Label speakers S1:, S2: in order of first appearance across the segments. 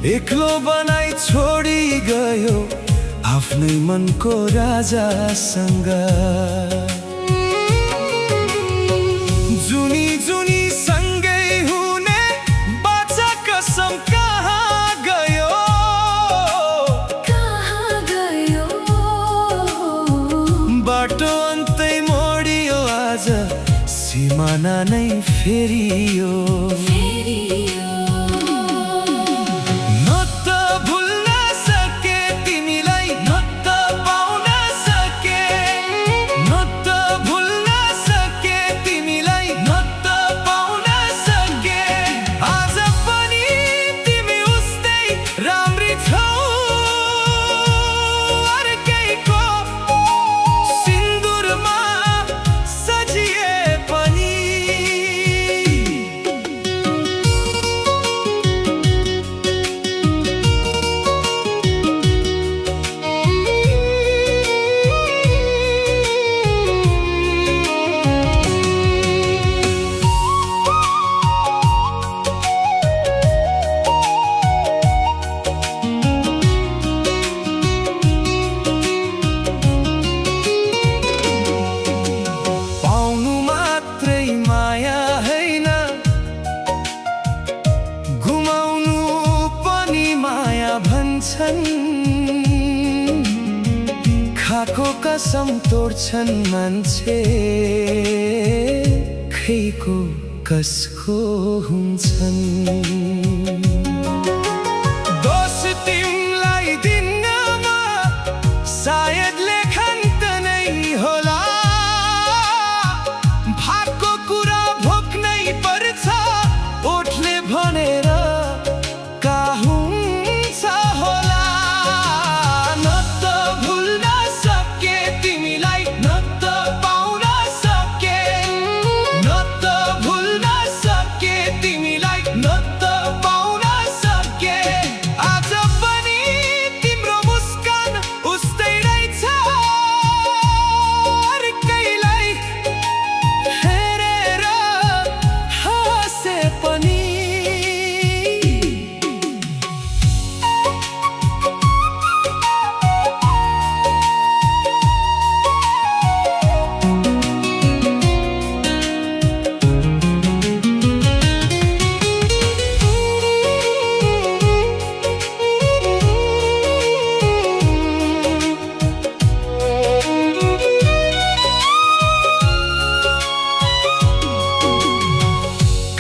S1: एक्लो बनाई छोडी गयो आफ्नै मनको राजासँग। जुनी जुनी सँगै हुने बाचा कसम कहाँ गयो,
S2: कहाँ गयो?
S1: बाटो अन्तै मोडियो आज सिमाना नै फेरियो। खाको कसम तोड्छन् मान्छे, खै को कसको हुन्छन्। दोष तिमीलाई दिनमा सायद लेखन त नै होला, भागको कुरा भोग्नै पर्छ ओठले भनेर का हुन्छ होला।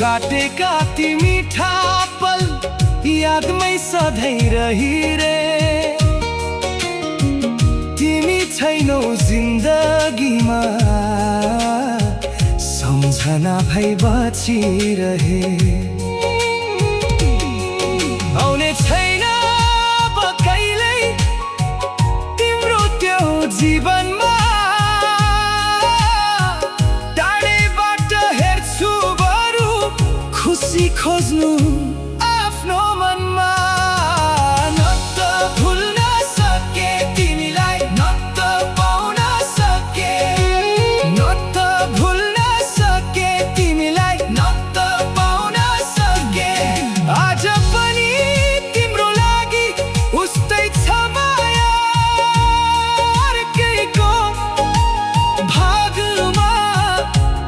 S1: काटेका ती मीठा पल यादमै सधैँ रहिरे, तिमी छैनौ जिन्दगीमा सम्झना भई बचिरहे। आउने छैन अब कहिल्यै तिम्रो त्यो जीवनमा, खुसी खोज्नु आफ्नो मनमा। न त भुल्न सके तिमीलाई, न त पाउन सके, न त भुल्न सके तिमीलाई, न त पाउन सके। आज पनि तिम्रो लागि उस्तै छ माया, अर्कैको भागमा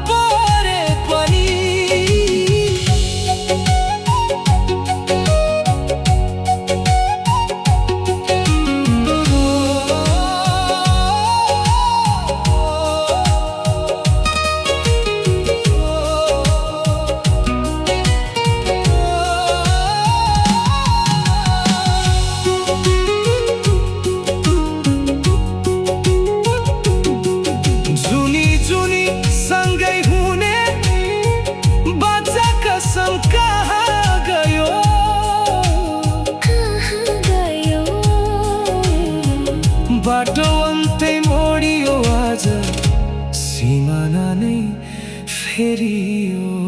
S1: परे पनि। बाटो अन्तै मोडियो आज सिमाना नै फेरियो।